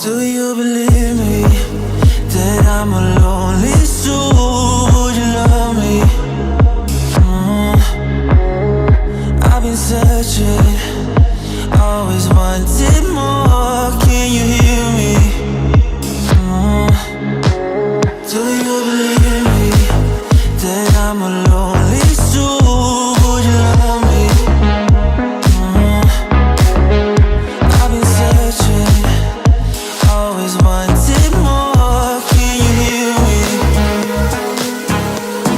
Do you believe me that I'm a lonely soul? Would you love me? I've been searching, always wanted more. Can you hear me? Do you believe me that I'm a lonely soul? Would you love me? I've been searching, always wanted more. Can you hear me?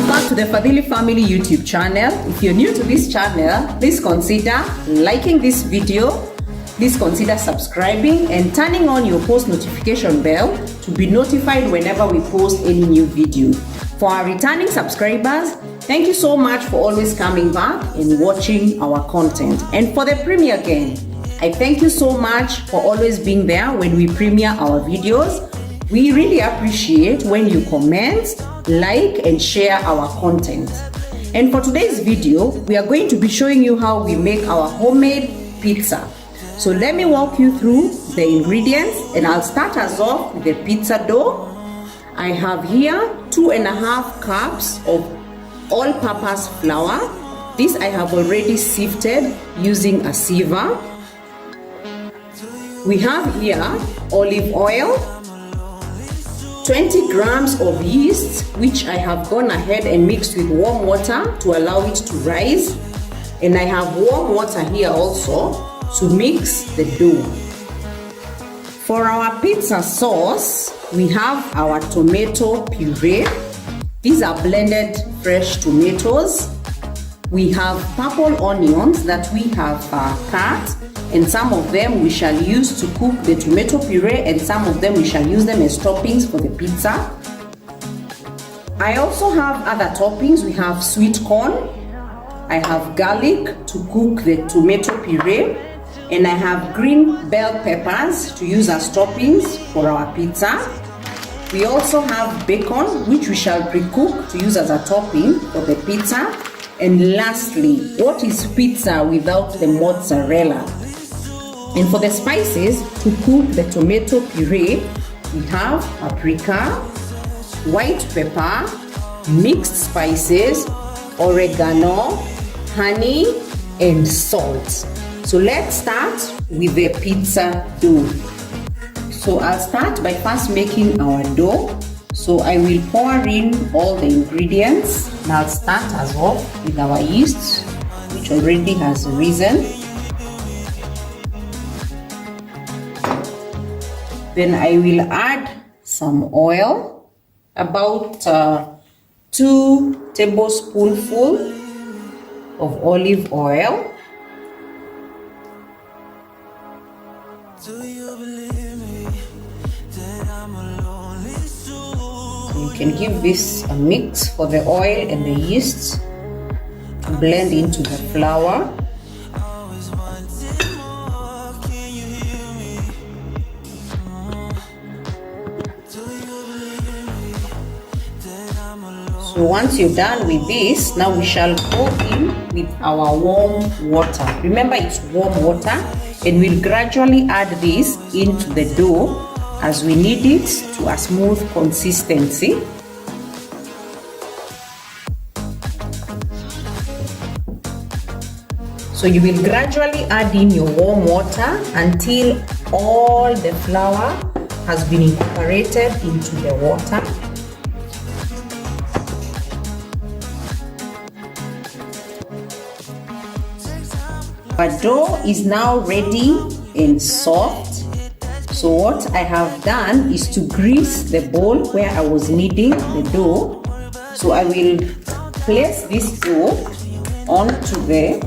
Back to the Fadhili Family YouTube channel. If you're new to this channel, please consider liking this video. Please consider subscribing and turning on your post notification bell to be notified whenever we post any new video. For our returning subscribers, thank you so much for always coming back and watching our content. And for the premiere gang, I thank you so much for always being there when we premiere our videos. We really appreciate when you comment, like, and share our content. And for today's video, we are going to be showing you how we make our homemade pizza. So let me walk you through the ingredients, and I'll start us off with the pizza dough. I have here 2.5 cups of all-purpose flour. This I have already sifted using a sieve. We have here olive oil, 20 grams of yeast, which I have gone ahead and mixed with warm water to allow it to rise. And I have warm water here also to mix the dough. For our pizza sauce, we have our tomato puree. These are blended fresh tomatoes. We have purple onions that we have cut, and some of them we shall use to cook the tomato puree, and some of them we shall use them as toppings for the pizza. I also have other toppings. We have sweet corn, I have garlic to cook the tomato puree, and I have green bell peppers to use as toppings for our pizza. We also have bacon, which we shall pre-cook to use as a topping for the pizza. And lastly, what is pizza without the mozzarella? And for the spices to cook the tomato puree, we have paprika, white pepper, mixed spices, oregano, honey, and salt. So let's start with the pizza dough. So I'll start by first making our dough. So I will pour in all the ingredients, and I'll start as well with our yeast, which already has risen. Then I will add some oil, about 2 tablespoonfuls of olive oil. So you can give this a mix for the oil and the yeast to blend into the flour. So once you're done with this, now we shall go in with our warm water. Remember, it's warm water, and we'll gradually add this into the dough as we need it to a smooth consistency. So you will gradually add in your warm water until all the flour has been incorporated into the water. Our dough is now ready and soft. So what I have done is to grease the bowl where I was kneading the dough. So I will place this dough onto the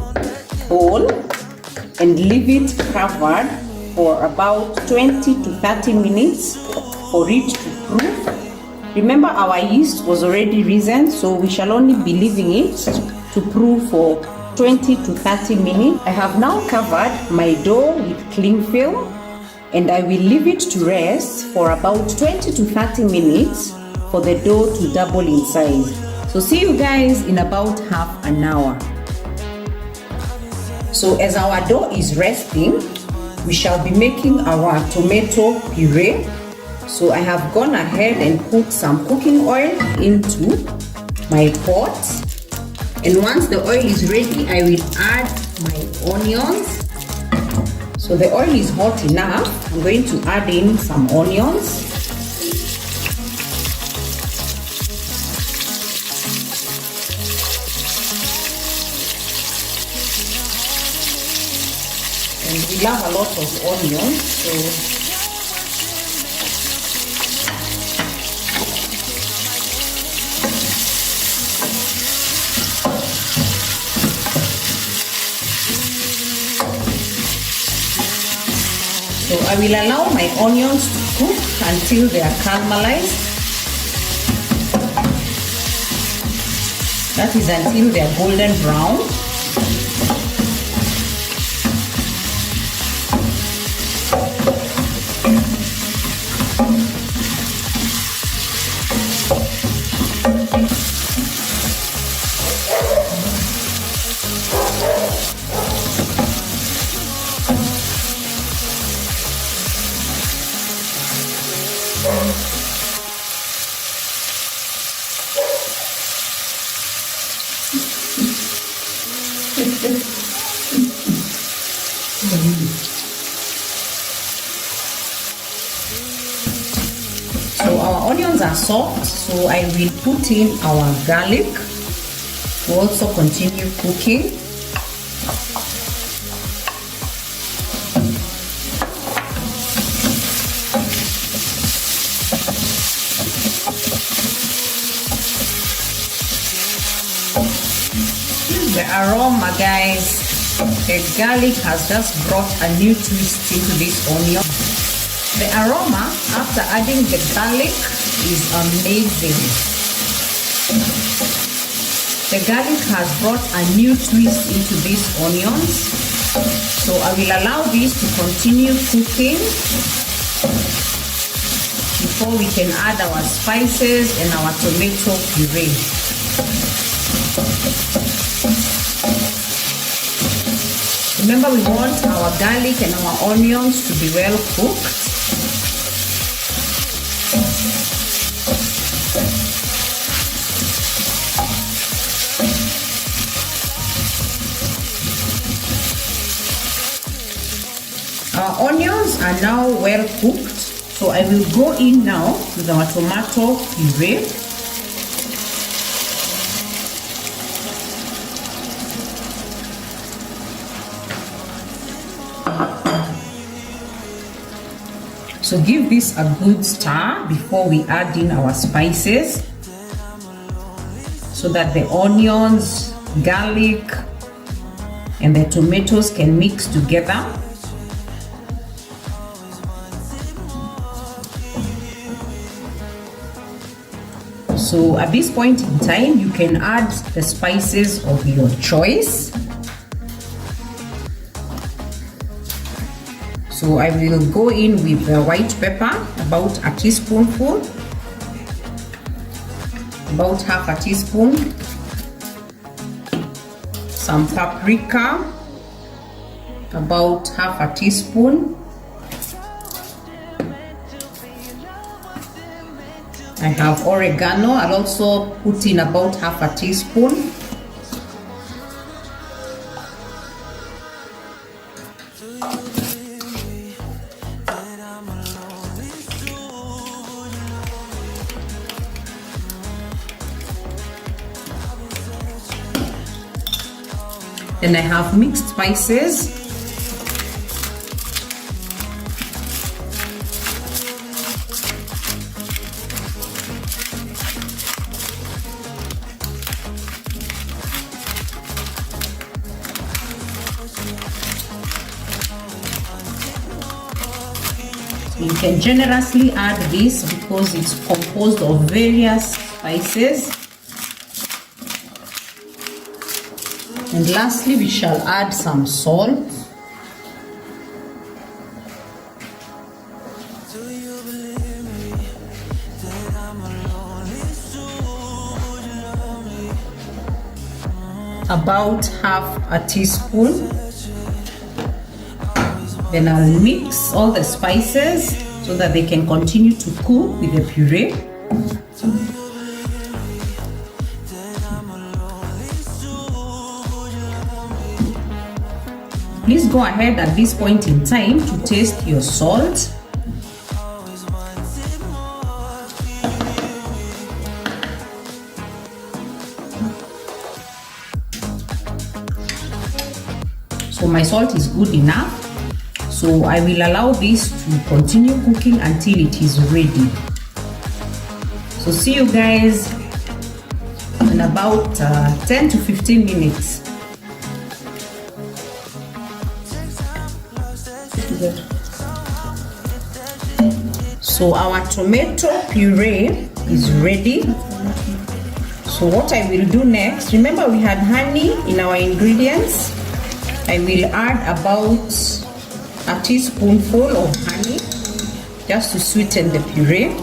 bowl and leave it covered for about 20 to 30 minutes for it to proof. Remember, our yeast was already risen, so we shall only be leaving it to proof for 20 to 30 minutes. I have now covered my dough with cling film, and I will leave it to rest for about 20 to 30 minutes for the dough to double in size. So see you guys in about half an hour. So as our dough is resting, we shall be making our tomato puree. So I have gone ahead and put some cooking oil into my pot. And once the oil is ready, I will add my onions. So the oil is hot enough. I'm going to add in some onions. And we love a lot of onions, so I will allow my onions to cook until they are caramelized. That is until they are golden brown. So our onions are soft, so I will put in our garlic to also continue cooking. The aroma, guys, the garlic has just brought a new twist into this onion. The aroma after adding the garlic is amazing. The garlic has brought a new twist into these onions. So I will allow this to continue cooking before we can add our spices and our tomato puree. Remember, we want our garlic and our onions to be well cooked. Our onions are now well cooked, so I will go in now with our tomato puree. So give this a good stir before we add in our spices, so that the onions, garlic, and the tomatoes can mix together. So at this point in time, you can add the spices of your choice. So I will go in with the white pepper, about a teaspoonful, about half a teaspoon, some paprika, about half a teaspoon. I have oregano. I'll also put in about half a teaspoon. Then I have mixed spices. You can generously add this because it's composed of various spices. And lastly, we shall add some salt. About half a teaspoon. Then I'll mix all the spices so that they can continue to cook with the puree. Please go ahead at this point in time to taste your salt. So my salt is good enough. So I will allow this to continue cooking until it is ready. So see you guys in about 10 to 15 minutes. So our tomato puree is ready. So what I will do next, remember we had honey in our ingredients. I will add about a teaspoonful of honey just to sweeten the puree.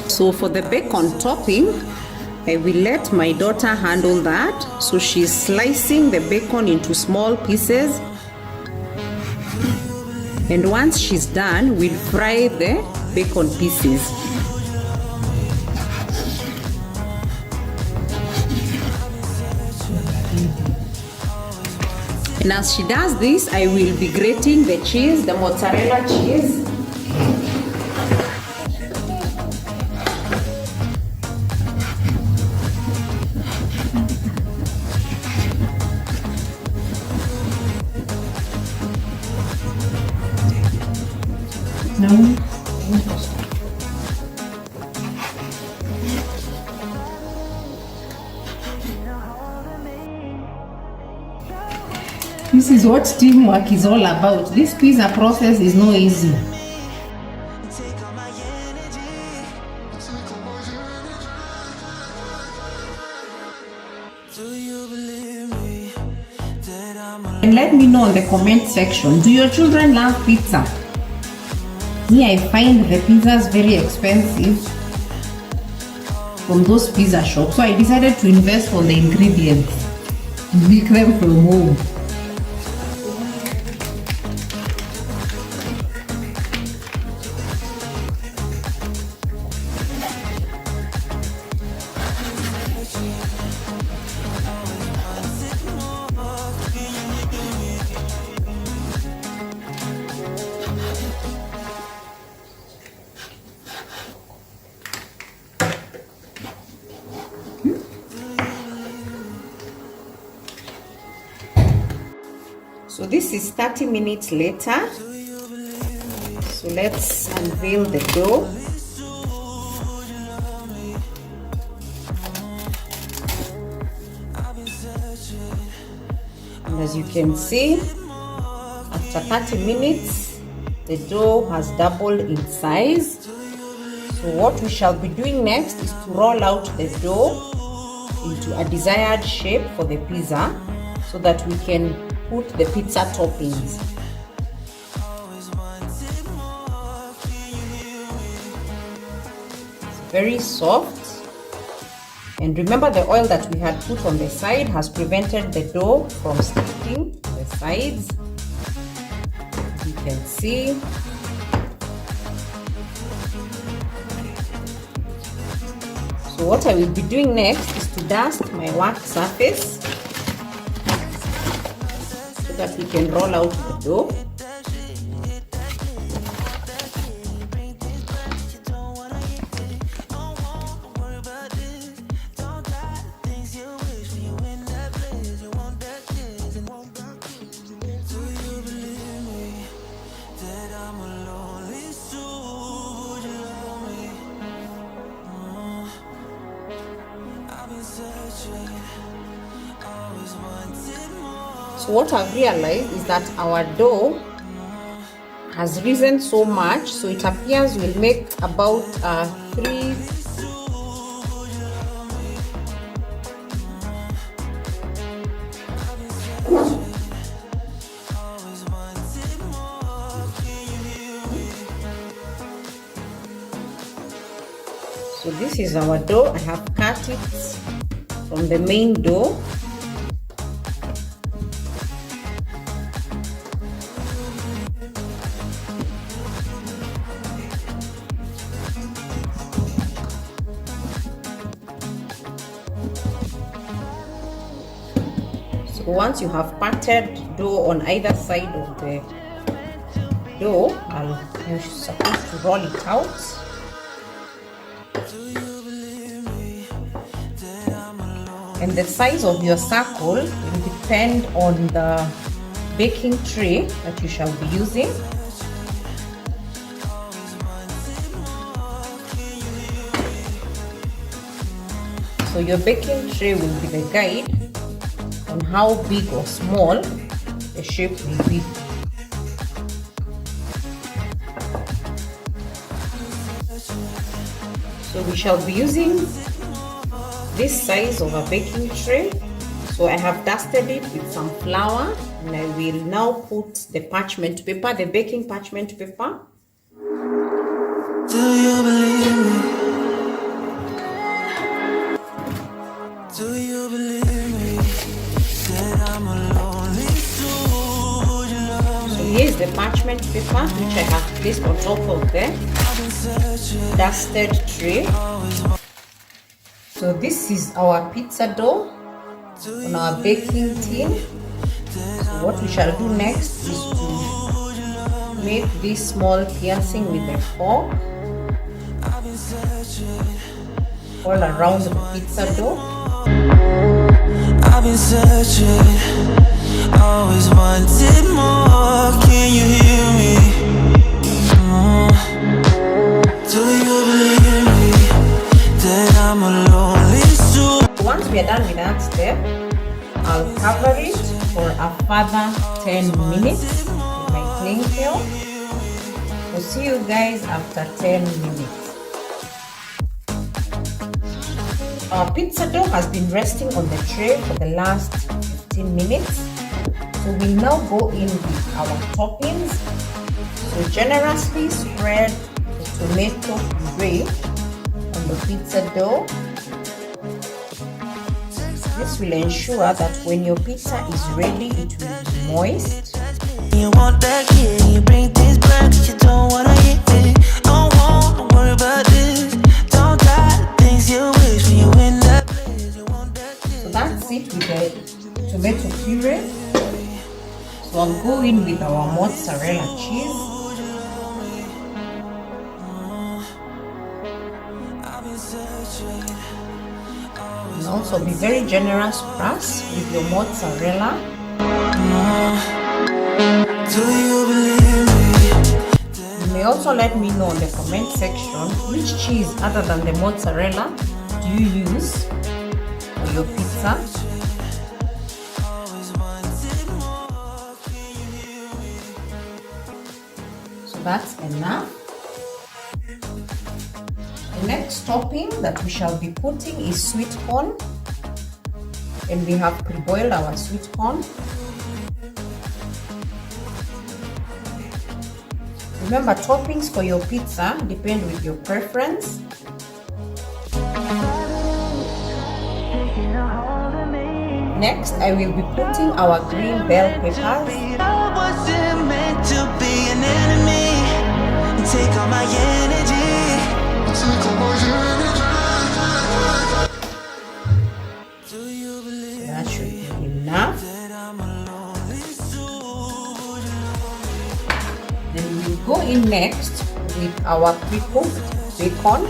So for the bacon topping, I will let my daughter handle that. So she's slicing the bacon into small pieces. And once she's done, we'll fry the bacon pieces. And as she does this, I will be grating the cheese, the mozzarella cheese. No. This is what teamwork is all about. This pizza process is not easy. And let me know in the comment section, do your children love pizza? Me, I find the pizzas very expensive from those pizza shops. So I decided to invest on the ingredients, make them from home. So this is 30 minutes later. So let's unveil the dough. And as you can see, after 30 minutes, the dough has doubled in size. So what we shall be doing next is to roll out the dough into a desired shape for the pizza so that we can put the pizza toppings. It's very soft. And remember, the oil that we had put on the side has prevented the dough from sticking to the sides. As you can see. So what I will be doing next is to dust my work surface so that we can roll out the dough. So what I've realized is that our dough has risen so much, so it appears we'll make about 3 So this is our dough. I have cut it from the main dough So once you have patted dough on either side of the dough, you're supposed to roll it out. And the size of your circle will depend on the baking tray that you shall be using. So your baking tray will be the guide on how big or small the shape will be. So we shall be using this size of a baking tray. So I have dusted it with some flour, and I will now put the parchment paper, the baking parchment paper. Do you believe me? Do you believe me that I'm a lonely soul? Would you love me? So here's the parchment paper which I have placed on top of the dusted tray. So this is our pizza dough on our baking tin. So what we shall do next is to make this small piercing with the fork all around the pizza dough. I've been searching, always wanted more. Can you hear me? Do you believe me that I'm a lonely soul? Once we are done with that step, I'll cover it for a further 10 minutes with my cling film. We'll see you guys after 10 minutes. Our pizza dough has been resting on the tray for the last 15 minutes. So we now go in with our toppings. So generously spread the tomato puree on the pizza dough. This will ensure that when your pizza is ready, it will be moist. You want that kid, you bring things back, you don't wanna hit it. Don't want to worry about this. Don't die the things you wish when you in that place. You want that kid. So that's it with the tomato puree. So I'll go in with our mozzarella cheese. And also be very generous plus with your mozzarella. Do you believe me? You may also let me know in the comment section which cheese other than the mozzarella do you use for your pizza. So that's enough. The next topping that we shall be putting is sweet corn, and we have pre-boiled our sweet corn. Remember, toppings for your pizza depend with your preference. Next, I will be putting our green bell peppers. I wasn't meant to be an enemy. Take all my energy. That should be enough. Then we'll go in next with our pre-cooked bacon.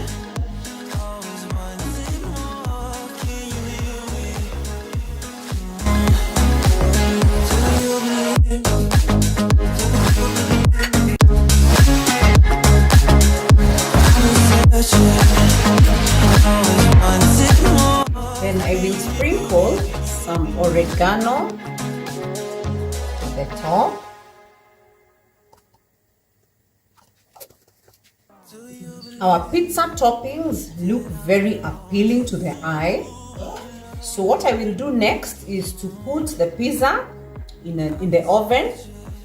Then I will sprinkle some oregano at the top. Our pizza toppings look very appealing to the eye. So what I will do next is to put the pizza in the oven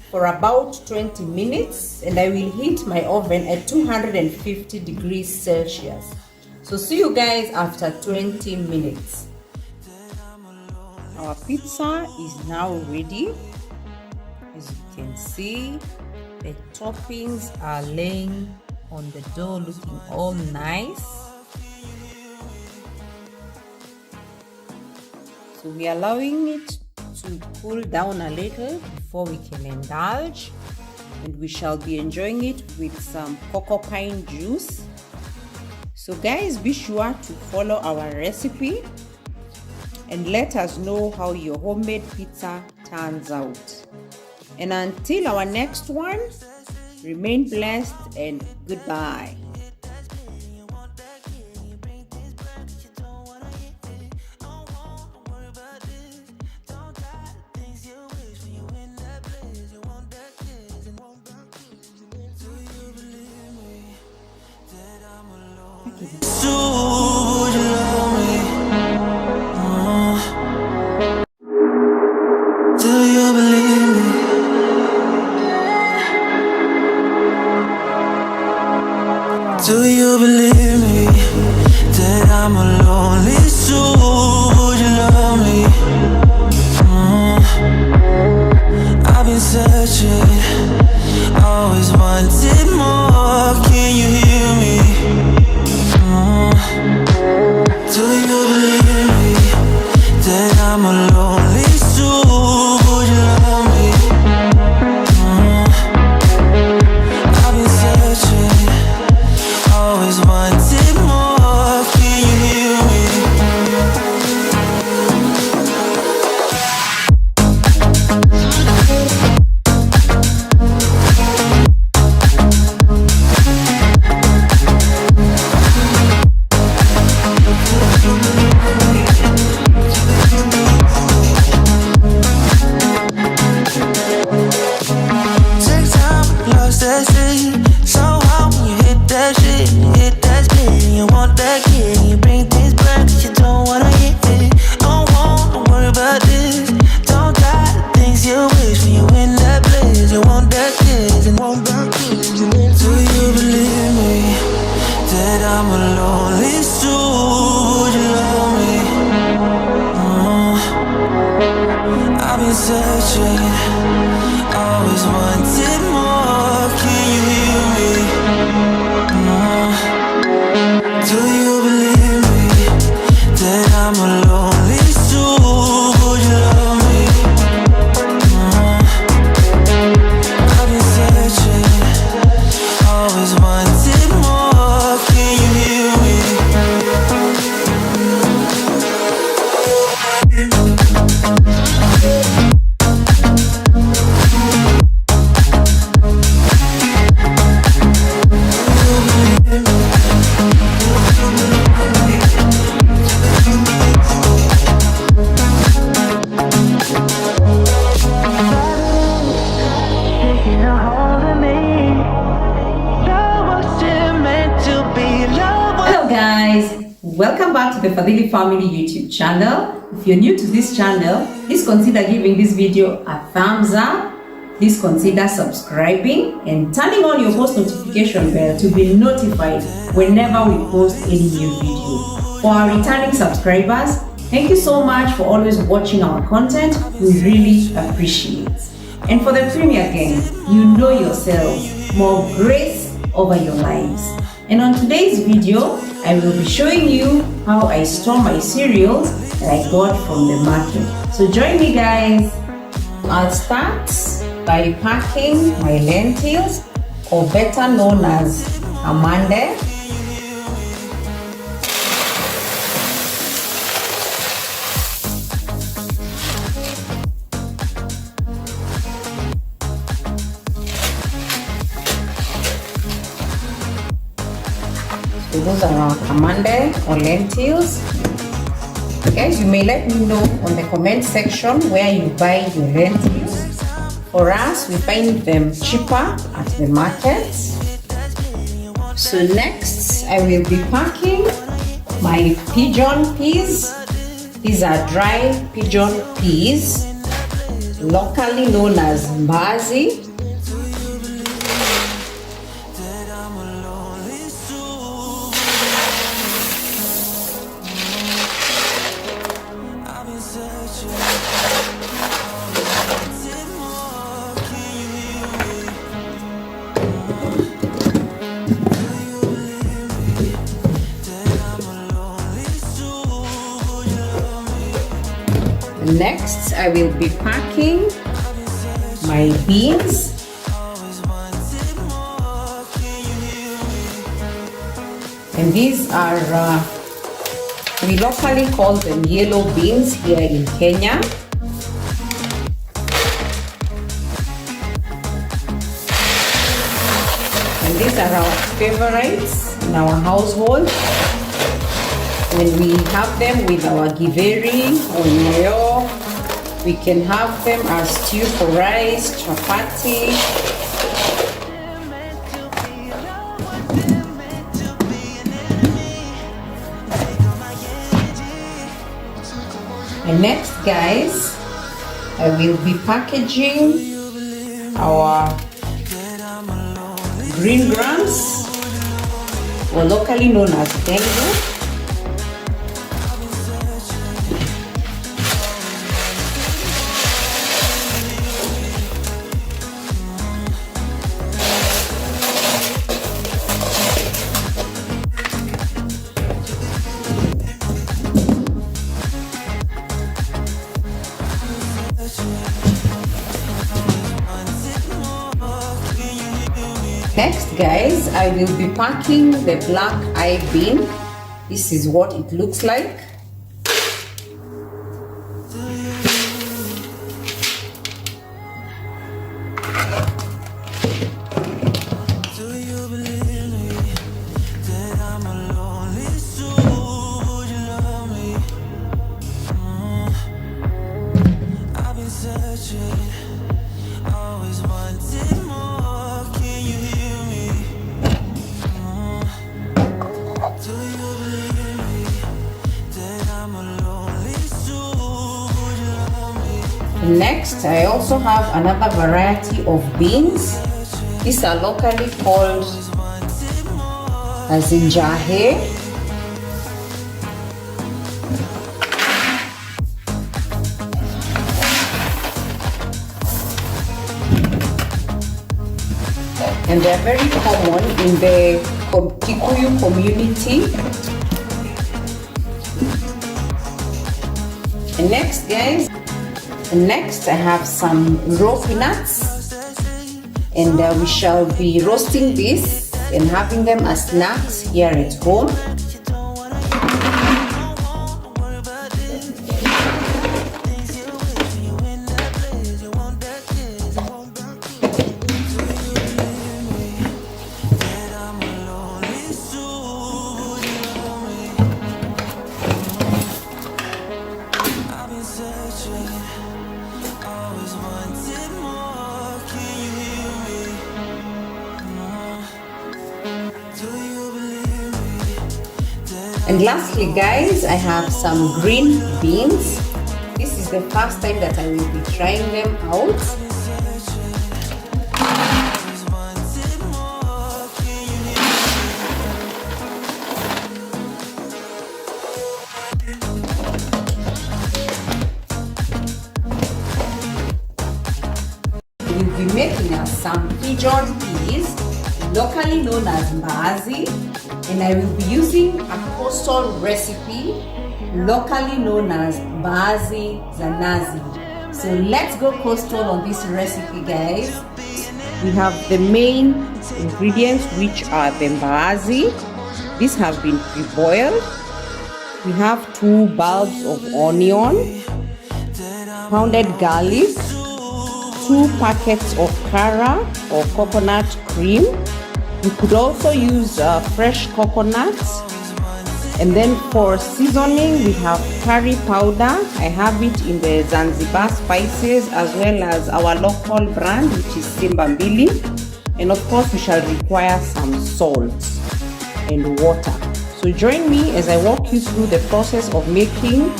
for about 20 minutes, and I will heat my oven at 250 degrees Celsius. So see you guys after 20 minutes. Our pizza is now ready. As you can see, the toppings are laying on the dough, looking all nice. So we are allowing it to cool down a little before we can indulge, and we shall be enjoying it with some cocoa pine juice. So guys, be sure to follow our recipe and let us know how your homemade pizza turns out. And until our next one, remain blessed and goodbye. So would you love me? Do you believe me? Do you believe me that I'm a lonely soul? Would you love me? I've been searching, always wanted more. Can you hear me? Do you believe me that I'm a lonely soul? Would you love me? I've been searching, always wanted more. Can you hear me? Take time, lost that shit. So how when you hit that shit, hit that spin, you want that kid, you bring things back, you don't wanna hit it. Don't worry about this. Don't die the things you wish when you in that place. You want that kids and want that kids. Do you believe me that I'm a lonely soul? Would you love me? I've been searching, always wanted more. Can you hear me? Do you believe me that I'm a lonely soul? Would you love me? I've been searching, always wanted more. Can you hear me? Taking a hold of me. Love wasn't meant to be. Love was Hello guys, welcome back to the Fadhili Family YouTube channel. If you're new to this channel, please consider giving this video a thumbs up. Please consider subscribing and turning on your post notification bell to be notified whenever we post any new video. For our returning subscribers, thank you so much for always watching our content. We really appreciate it. And for the premier gang, you know yourselves, more grace over your lives. And on today's video, I will be showing you how I store my cereals that I got from the market. So join me guys. I'll start by packing my lentils, or better known as amande. So those are our amande or lentils. Guys, you may let me know on the comment section where you buy your lentils. For us, we find them cheaper at the market. So next, I will be packing my pigeon peas. These are dry pigeon peas, locally known as mbazi. Next, I will be packing my beans. And these are, we locally call them yellow beans here in Kenya. And these are our favorites in our household. When we have them with our githeri or nyoyo, we can have them as stew for rice, chapati. And next, guys, I will be packaging our green grams, or locally known as dengu. Next, guys, I will be packing the black eye bean. This is what it looks like. Next, I also have another variety of beans. These are locally called zinjahe. And they are very common in the Kikuyu community. And next, guys, I have some raw peanuts, and we shall be roasting this and having them as snacks here at home. And lastly, guys, I have some green beans. This is the first time that I will be trying them out. We'll be making us some pigeon peas, locally known as mbaazi. And I will be using a coastal recipe locally known as mbaazi za nazi. So let's go coastal on this recipe, guys. We have the main ingredients, which are the mbaazi. These have been pre-boiled. We have 2 bulbs of onion, pounded garlic, 2 packets of kara or coconut cream. You could also use fresh coconuts. And then for seasoning, we have curry powder. I have it in the Zanzibar spices, as well as our local brand, which is Simba Mbili. And of course, we shall require some salt and water. So join me as I walk you through the process of making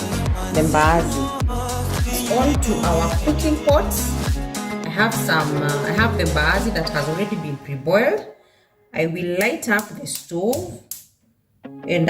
the mbaazi. On to our cooking pots. I have the mbaazi that has already been pre-boiled. I will light up the stove, and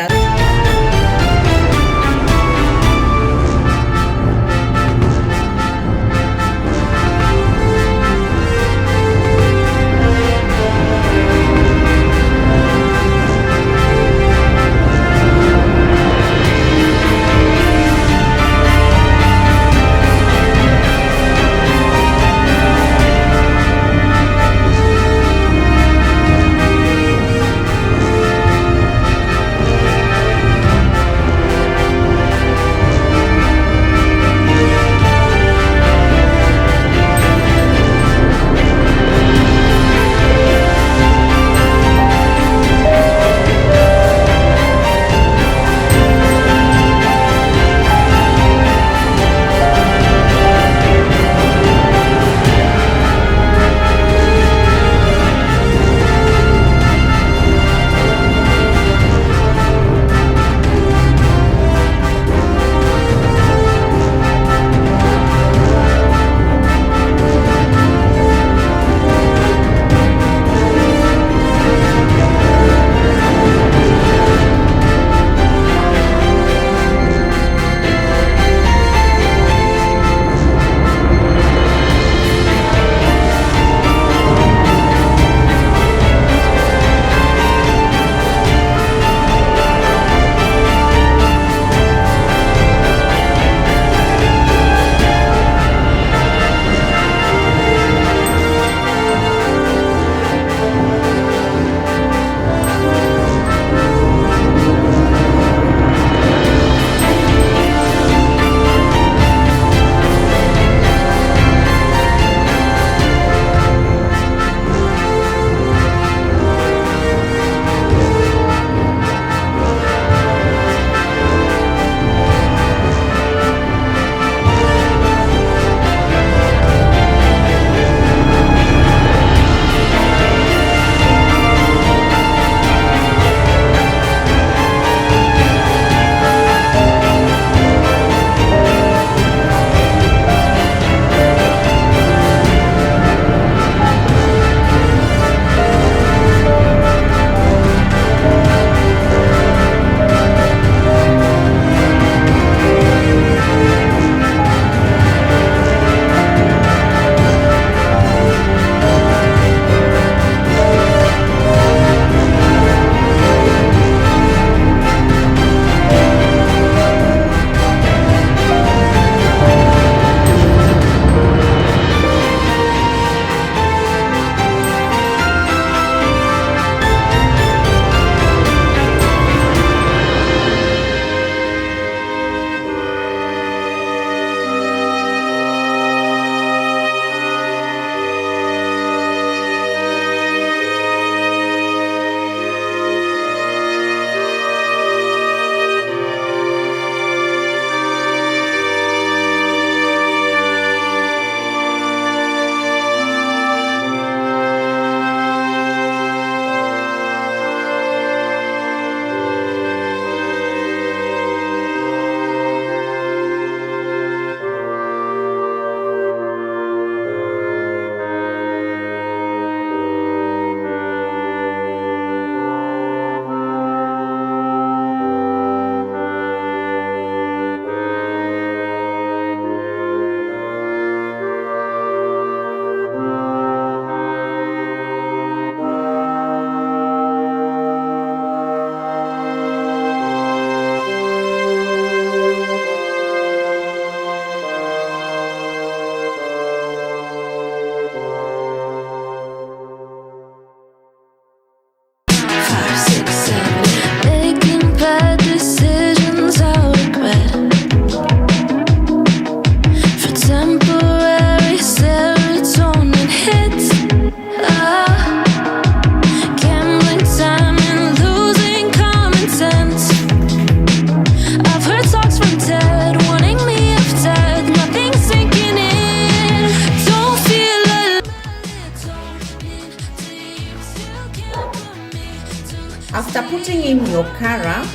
in your kara.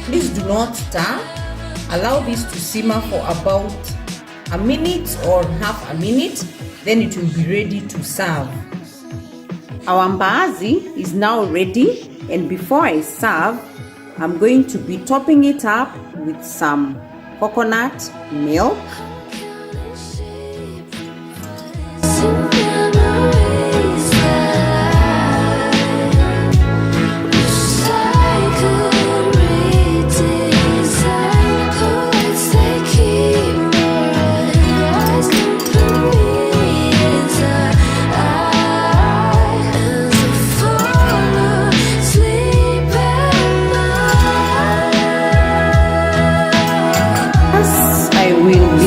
Please do not stir. Allow this to simmer for about a minute or half a minute, then it will be ready to serve. Our mbaazi is now ready, and before I serve, I'm going to be topping it up with some coconut milk.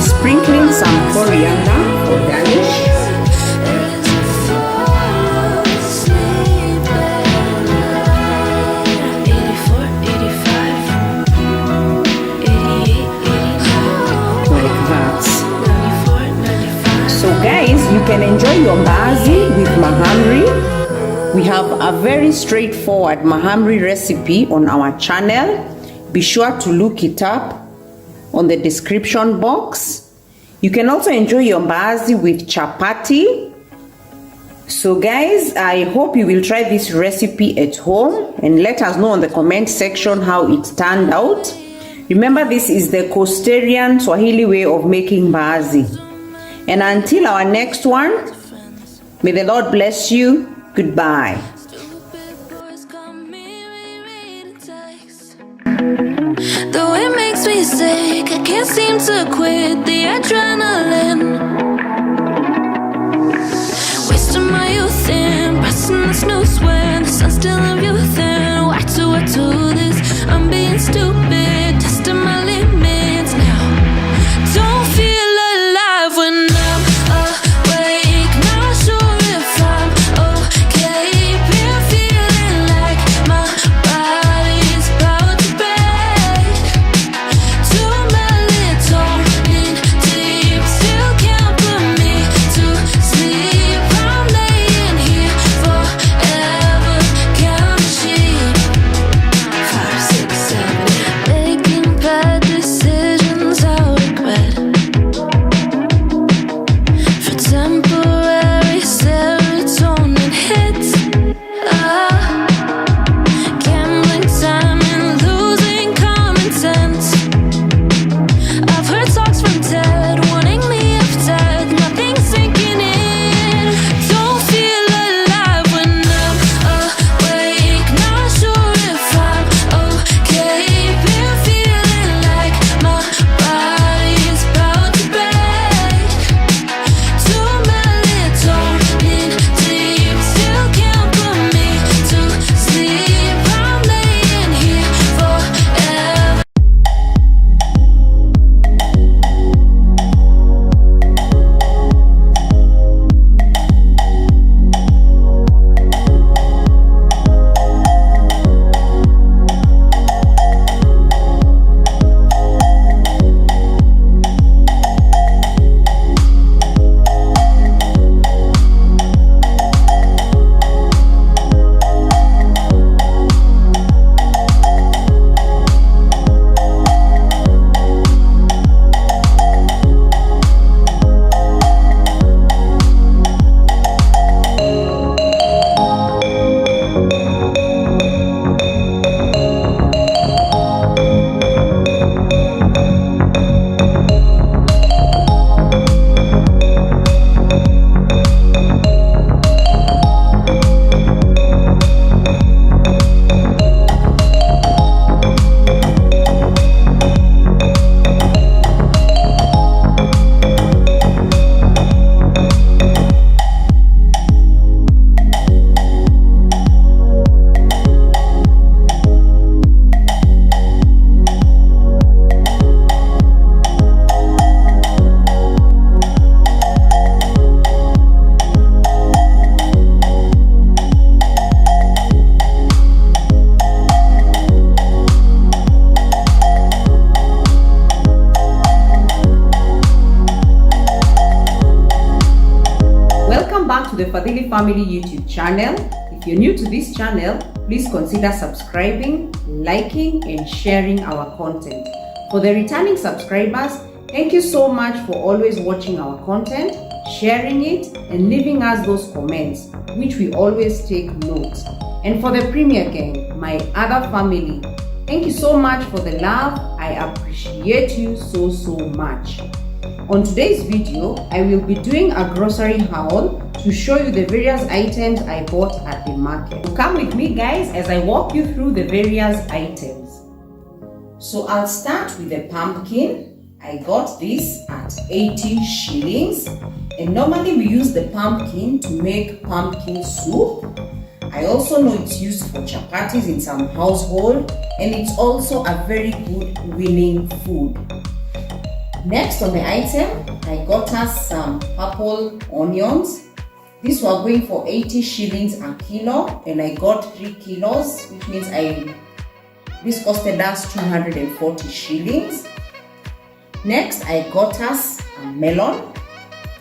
Sprinkling some coriander for garnish. Like that. So guys, you can enjoy your mbaazi with mahamri. We have a very straightforward mahamri recipe on our channel. Be sure to look it up on the description box. You can also enjoy your mbaazi with chapati. So guys, I hope you will try this recipe at home and let us know in the comment section how it turned out. Remember, this is the Coastarian Swahili way of making mbaazi. And until our next one, may the Lord bless you. Goodbye. Though it makes me sick, I can't seem to quit the adrenaline. Wasting my youth in pressing the snooze when the sun's still of youth. And why do I do this? I'm being stupid, testing my limits now. Don't feel alive when I'm awake. Not sure if I'm okay. Been feeling like my body's about to break. Too melatonin deep, still can't put me to sleep. I'm laying here forever, counting sheep. 5, 6, 7, making bad decisions out of regret. For temporary serotonin hits. Gambling time and losing common sense. I've heard talks from Ted warning me of death. Nothing's sinking in. Don't feel alive when I'm awake. Not sure if I'm okay. Been feeling like my body's about to break. Too melatonin deep, still can't put me to sleep. I'm laying here forever. Welcome back to the Fadhili Family YouTube channel. If you're new to this channel, please consider subscribing, liking, and sharing our content. For the returning subscribers, thank you so much for always watching our content, sharing it, and leaving us those comments, which we always take note. And for the Premier Gang, my other family, thank you so much for the love. I appreciate you so much. On today's video, I will be doing a grocery haul to show you the various items I bought at the market. So come with me guys as I walk you through the various items. So I'll start with the pumpkin. I got this at 80 shillings. And normally we use the pumpkin to make pumpkin soup. I also know it's used for chapatis in some household, and it's also a very good winning food. Next on the item, I got us some purple onions. These were going for 80 shillings a kilo, and I got 3 kilos, which means this costed us 240 shillings. Next, I got us a melon.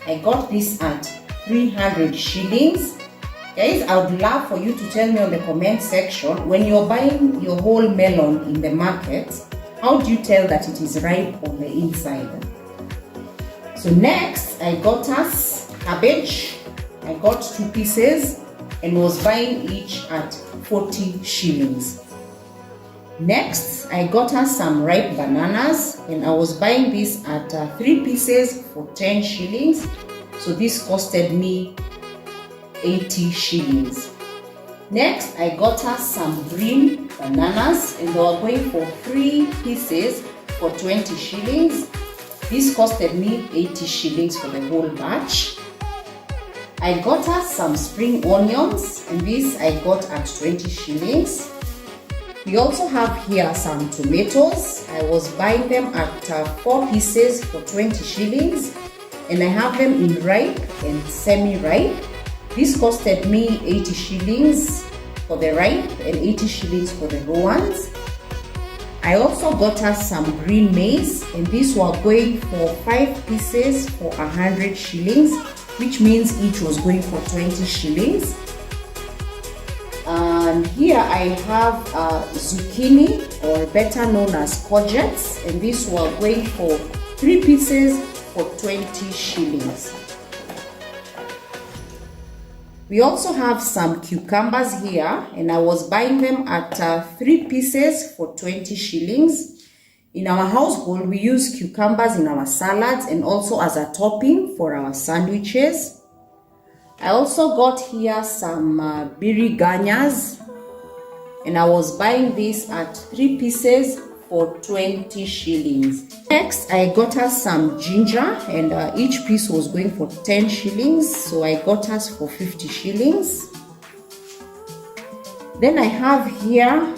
I got this at 300 shillings. Guys, I would love for you to tell me on the comment section, when you're buying your whole melon in the market, how do you tell that it is ripe on the inside? So next, I got us cabbage. I got 2 pieces and was buying each at 40 shillings. Next, I got us some ripe bananas and I was buying this at 3 pieces for 10 shillings. So this costed me 80 shillings. Next, I got us some green bananas and they were going for 3 pieces for 20 shillings. This costed me 80 shillings for the whole batch. I got us some spring onions and this I got at 20 shillings. We also have here some tomatoes. I was buying them at 4 pieces for 20 shillings and I have them in ripe and semi-ripe. This costed me 80 shillings for the ripe and 80 shillings for the raw ones. I also got us some green maize and these were going for 5 pieces for 100 shillings, which means each was going for 20 shillings. And here I have zucchini, or better known as courgettes, and these were going for 3 pieces for 20 shillings. We also have some cucumbers here and I was buying them at 3 pieces for 20 shillings. In our household, we use cucumbers in our salads and also as a topping for our sandwiches. I also got here some biriganyas and I was buying this at 3 pieces for 20 shillings. Next, I got us some ginger and each piece was going for 10 shillings. So I got us for 50 shillings. Then I have here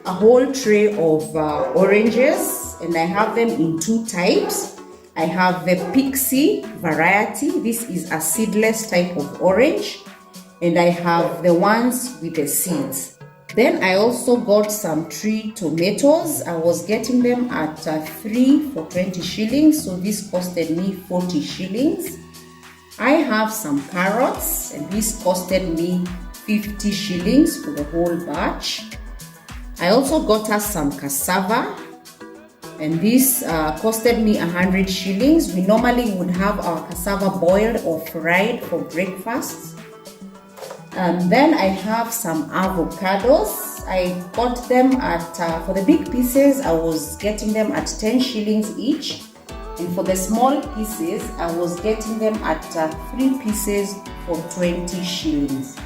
a whole tray of oranges and I have them in 2 types. I have the Pixie variety. This is a seedless type of orange. And I have the ones with the seeds. Then I also got some tree tomatoes. I was getting them at 3 for 20 shillings. So this costed me 40 shillings. I have some carrots and this costed me 50 shillings for the whole batch. I also got us some cassava and this costed me 100 shillings. We normally would have our cassava boiled or fried for breakfast. And then I have some avocados. I got them at, for the big pieces, I was getting them at 10 shillings each. And for the small pieces, I was getting them at 3 pieces for 20 shillings.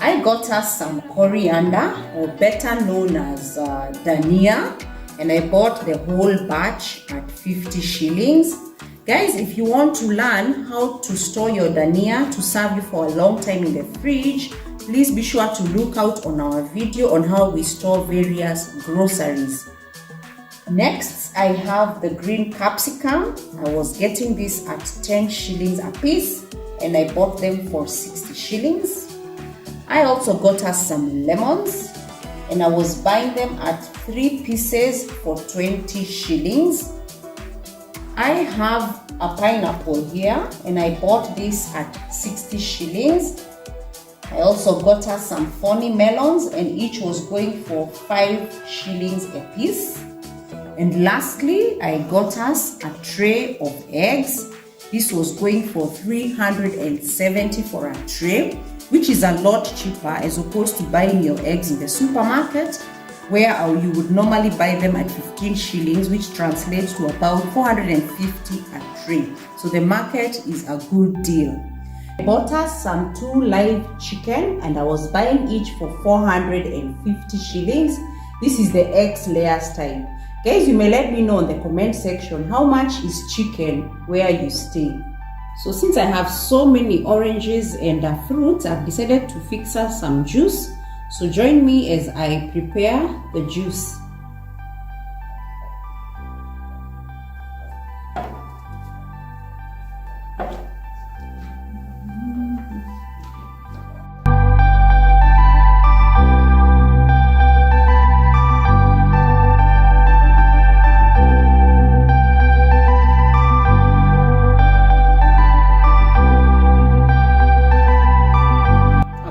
I got us some coriander, or better known as dhania, and I bought the whole batch at 50 shillings. Guys, if you want to learn how to store your dhania to serve you for a long time in the fridge, please be sure to look out on our video on how we store various groceries. Next, I have the green capsicum. I was getting this at 10 shillings a piece and I bought them for 60 shillings. I also got us some lemons and I was buying them at 3 pieces for 20 shillings. I have a pineapple here and I bought this at 60 shillings. I also got us some funny melons, and each was going for 5 shillings a piece. And lastly, I got us a tray of eggs. This was going for 370 for a tray, which is a lot cheaper as opposed to buying your eggs in the supermarket, where you would normally buy them at 15 shillings, which translates to about 450 a tray. So the market is a good deal. I bought us some 2 live chicken, and I was buying each for 450 shillings. This is the X layers type. Guys, you may let me know in the comment section how much is chicken where you stay. So since I have so many oranges and fruits, I've decided to fix us some juice. So join me as I prepare the juice.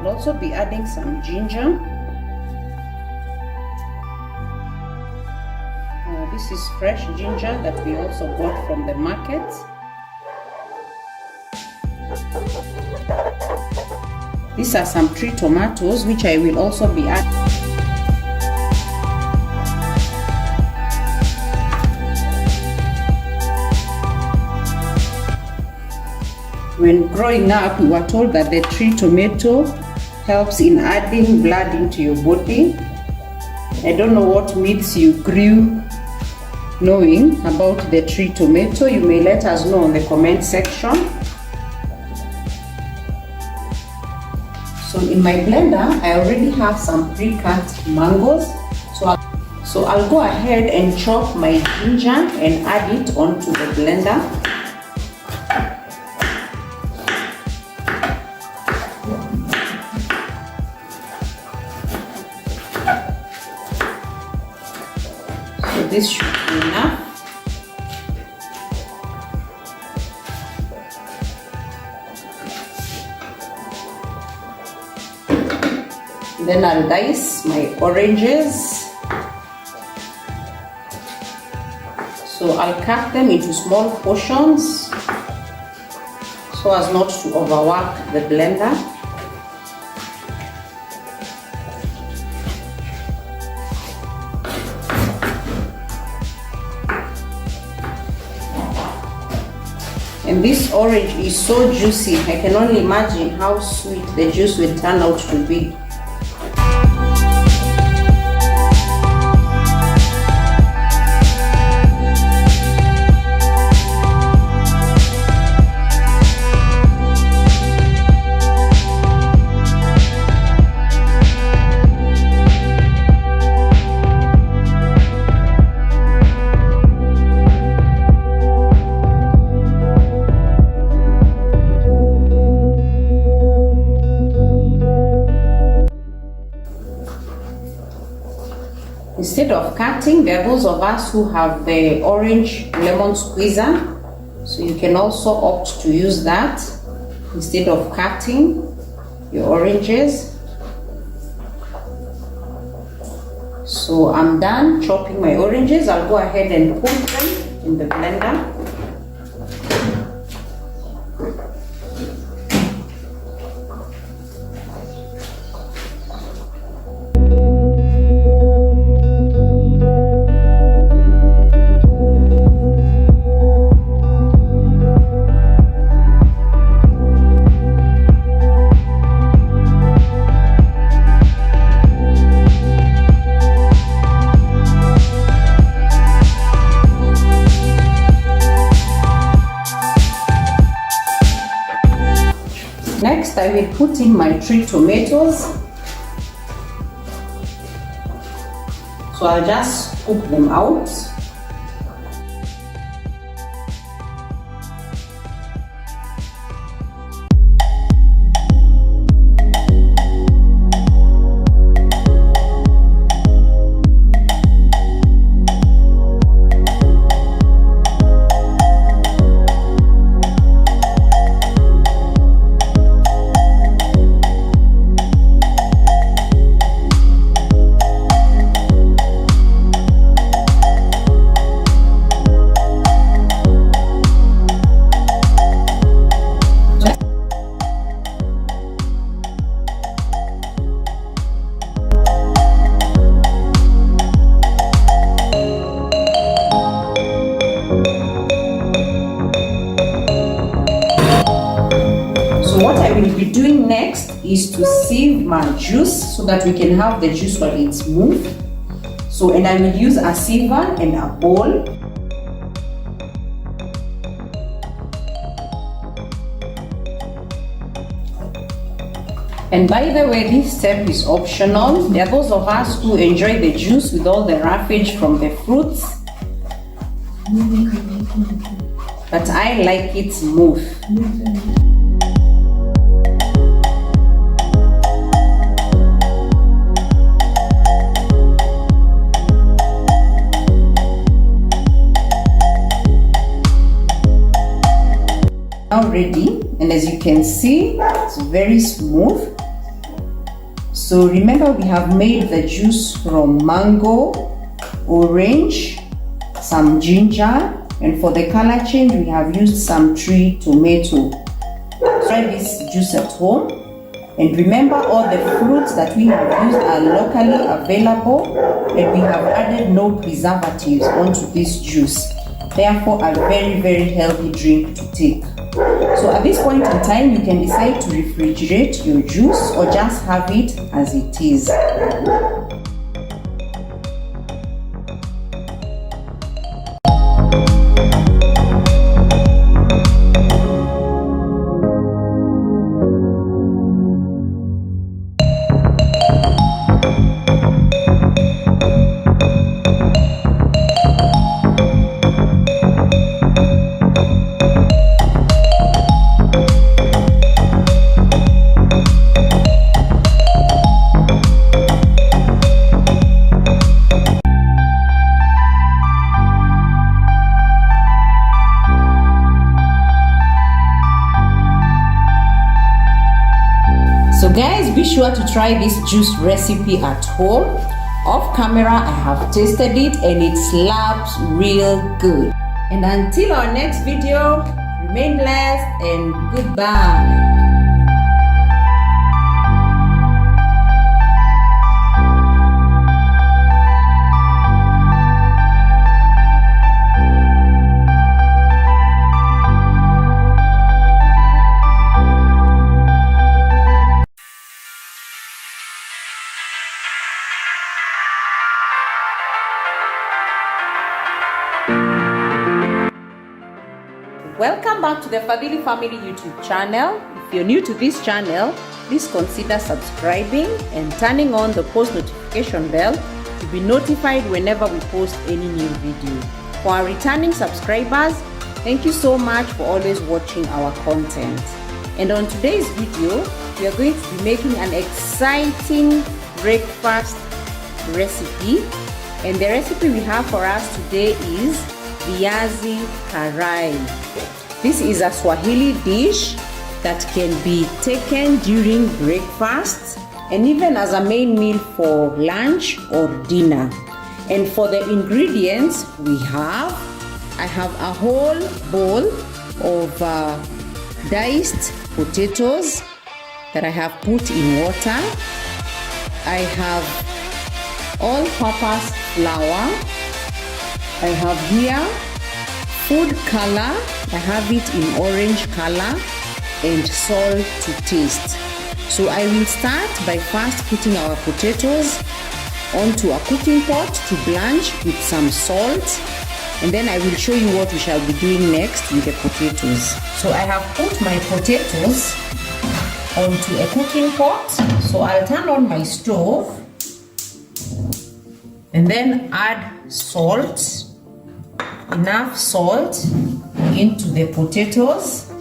Also be adding some ginger. This is fresh ginger that we also bought from the market. These are some 3 tomatoes which I will also be adding. When growing up, we were told that the tree tomato helps in adding blood into your body. I don't know what myths you grew knowing about the tree tomato. You may let us know in the comment section. So in my blender, I already have some pre-cut mangoes. So I'll go ahead and chop my ginger and add it onto the blender. This should be enough. Then I'll dice my oranges. So I'll cut them into small portions so as not to overwork the blender. And this orange is so juicy. I can only imagine how sweet the juice will turn out to be. Instead of cutting, there are those of us who have the orange lemon squeezer, so you can also opt to use that instead of cutting your oranges. So I'm done chopping my oranges. I'll go ahead and put them in the blender. Next, I will put in my 3 tomatoes. So I'll just scoop them out. be doing next is to sieve my juice so that we can have the juice while it's smooth. So, and I will use a sieve and a bowl. And by the way, this step is optional. There are those of us who enjoy the juice with all the roughage from the fruits, but I like it smooth. Now ready, and as you can see, it's very smooth. So remember, we have made the juice from mango, orange, some ginger, and for the color change we have used some tree tomato. Try this juice at home, and remember, all the fruits that we have used are locally available, and we have added no preservatives onto this juice. Therefore, a very, very healthy drink to take. So at this point in time, you can decide to refrigerate your juice or just have it as it is. So guys, be sure to try this juice recipe at home. Off camera, I have tasted it and it slaps real good. And until our next video, remain blessed and goodbye. Welcome back to the Fadhili Family YouTube channel. If you're new to this channel, please consider subscribing and turning on the post notification bell to be notified whenever we post any new video. For our returning subscribers, thank you so much for always watching our content. And on today's video, we are going to be making an exciting breakfast recipe. And the recipe we have for us today is viazi karai. This is a Swahili dish that can be taken during breakfast and even as a main meal for lunch or dinner. And for the ingredients I have a whole bowl of diced potatoes that I have put in water. I have all-purpose flour. I have here food color. I have it in orange color, and salt to taste. So I will start by first putting our potatoes onto a cooking pot to blanch with some salt, and then I will show you what we shall be doing next with the potatoes. So I have put my potatoes onto a cooking pot. So I'll turn on my stove and then add salt, enough salt into the potatoes.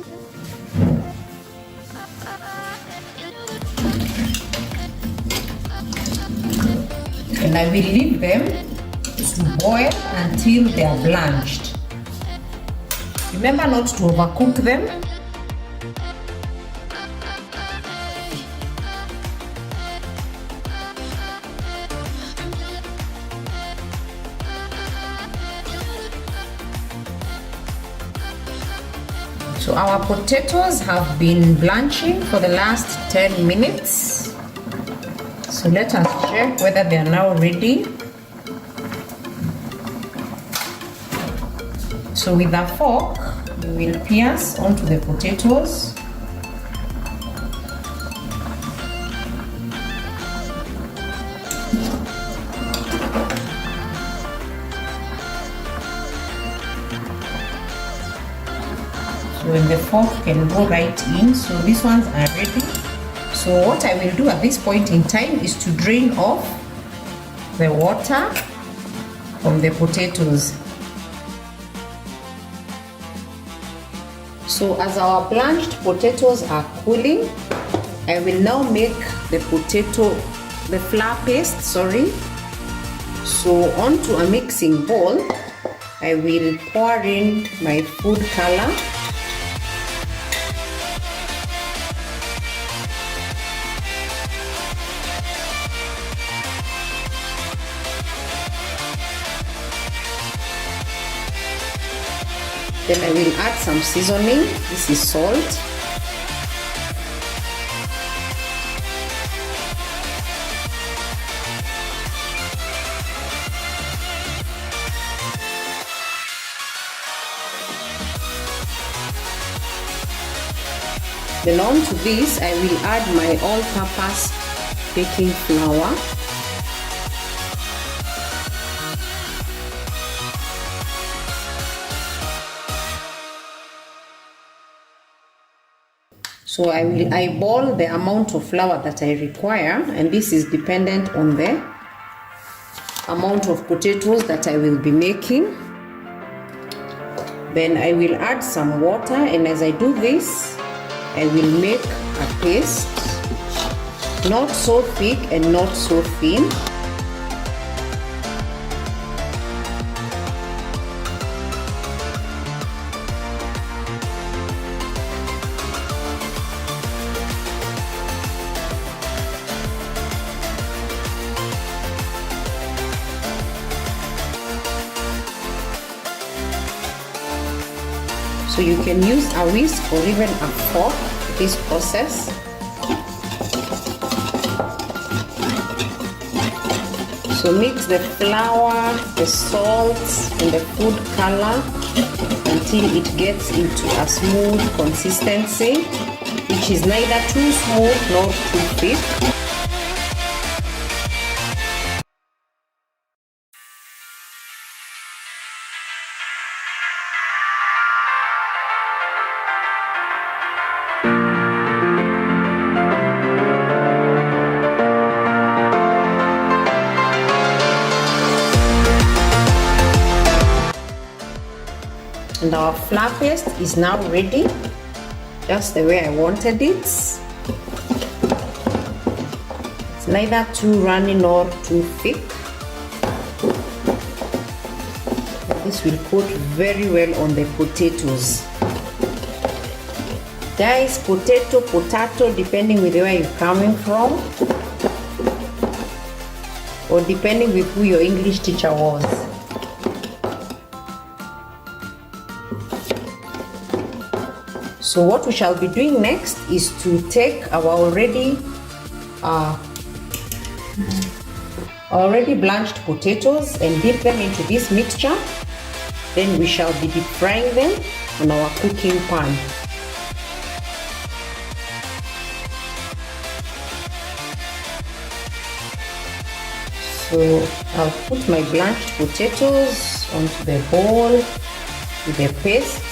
And I will leave them to boil until they are blanched. Remember not to overcook them. So our potatoes have been blanching for the last 10 minutes. So let us check whether they are now ready. So with a fork, we will pierce onto the potatoes. then the fork can go right in. So these ones are ready. So what I will do at this point in time is to drain off the water from the potatoes. So as our blanched potatoes are cooling, I will now make the flour paste, So onto a mixing bowl, I will pour in my food color. Then I will add some seasoning. This is salt. Then on to this, I will add my all-purpose baking flour. So I will eyeball the amount of flour that I require, and this is dependent on the amount of potatoes that I will be making. Then I will add some water, and as I do this, I will make a paste, not so thick and not so thin. So you can use a whisk or even a fork for this process. So mix the flour, the salt, and the food color until it gets into a smooth consistency, which is neither too smooth nor too thick. And our flour paste is now ready, just the way I wanted it. It's neither too runny nor too thick. This will coat very well on the potatoes. Guys, potato, depending with where you're coming from, or depending with who your English teacher was. So what we shall be doing next is to take our already blanched potatoes and dip them into this mixture. Then we shall be deep frying them on our cooking pan. So I'll put my blanched potatoes onto the bowl with the paste.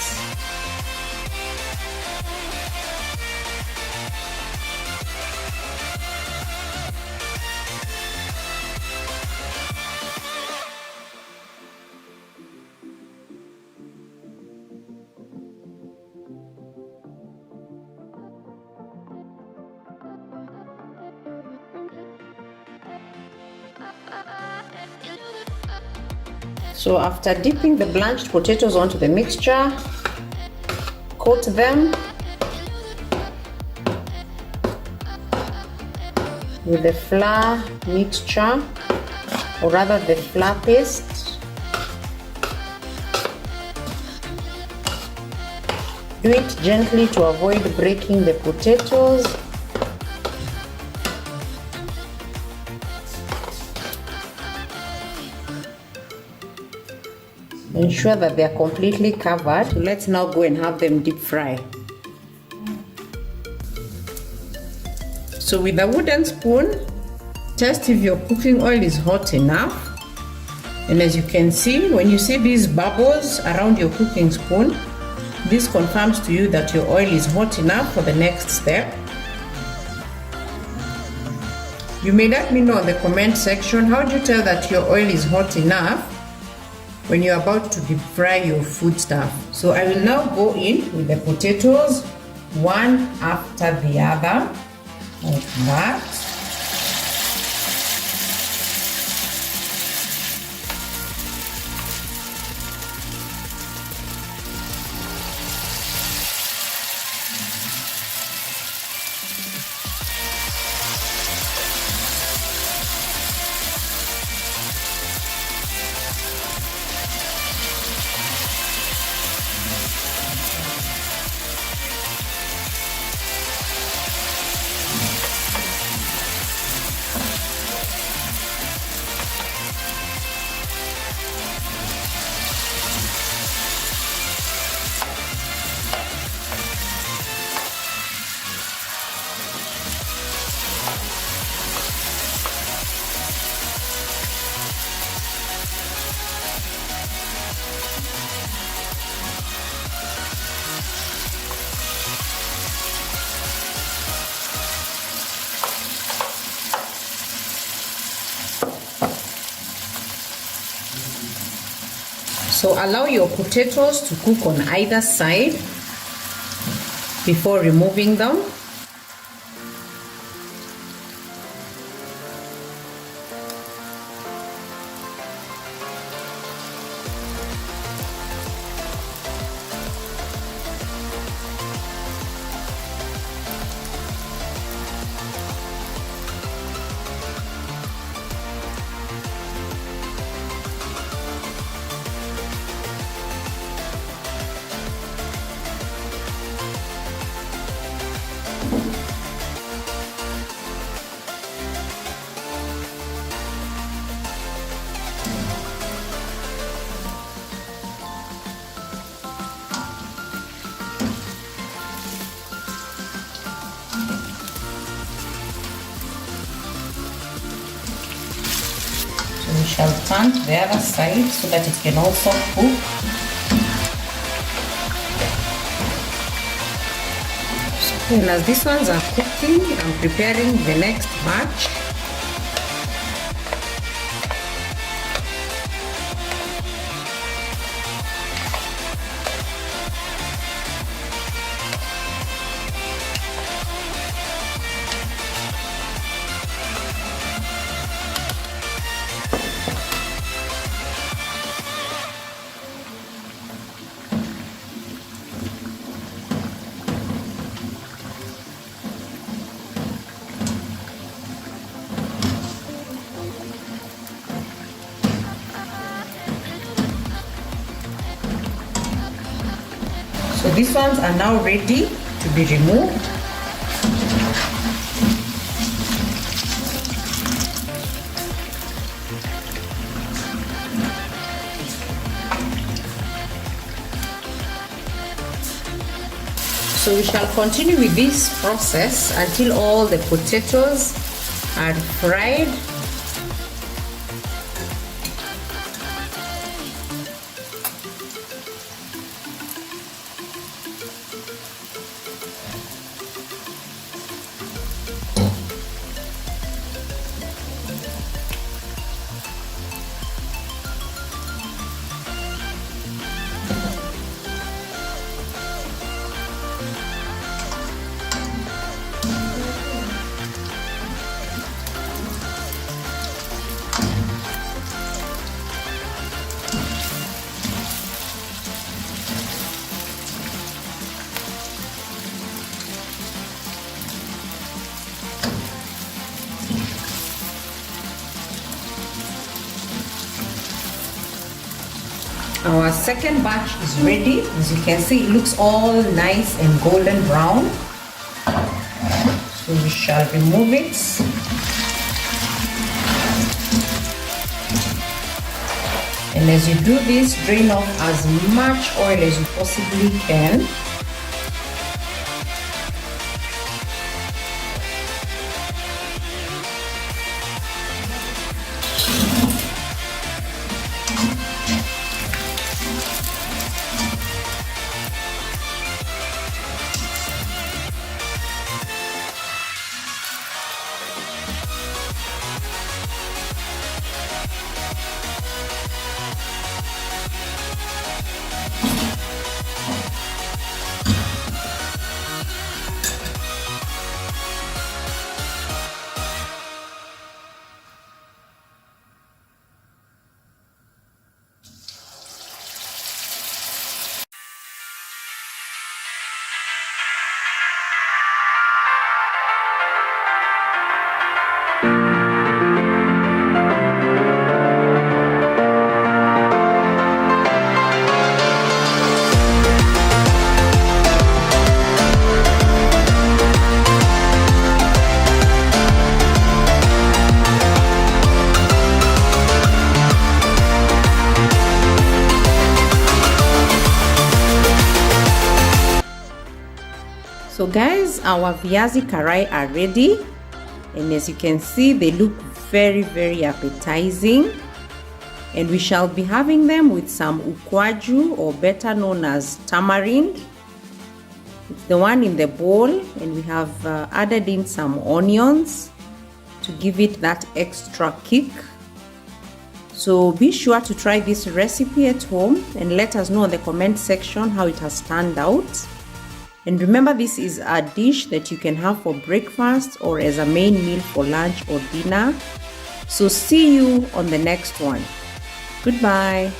So after dipping the blanched potatoes onto the mixture, coat them with the flour mixture, or rather the flour paste. Do it gently to avoid breaking the potatoes. Ensure that they are completely covered. Let's now go and have them deep fry. So with a wooden spoon, test if your cooking oil is hot enough. And as you can see, when you see these bubbles around your cooking spoon, This confirms to you that your oil is hot enough for the next step. You may let me know in the comment section, how do you tell that your oil is hot enough when you're about to deep fry your food stuff? So I will now go in with the potatoes, one after the other, like that. So allow your potatoes to cook on either side before removing them. We shall turn to the other side so that it can also cook. So, and as these ones are cooking, I'm preparing the next batch. So these ones are now ready to be removed. So we shall continue with this process until all the potatoes are fried. Our second batch is ready. As you can see, it looks all nice and golden brown. So we shall remove it. And as you do this, drain off as much oil as you possibly can. So guys, our viazi karai are ready, and as you can see, they look very appetizing, and we shall be having them with some ukwaju, or better known as tamarind. It's the one in the bowl, and we have added in some onions to give it that extra kick. So be sure to try this recipe at home and let us know in the comment section how it has turned out. And remember, this is a dish that you can have for breakfast or as a main meal for lunch or dinner. So see you on the next one. Goodbye.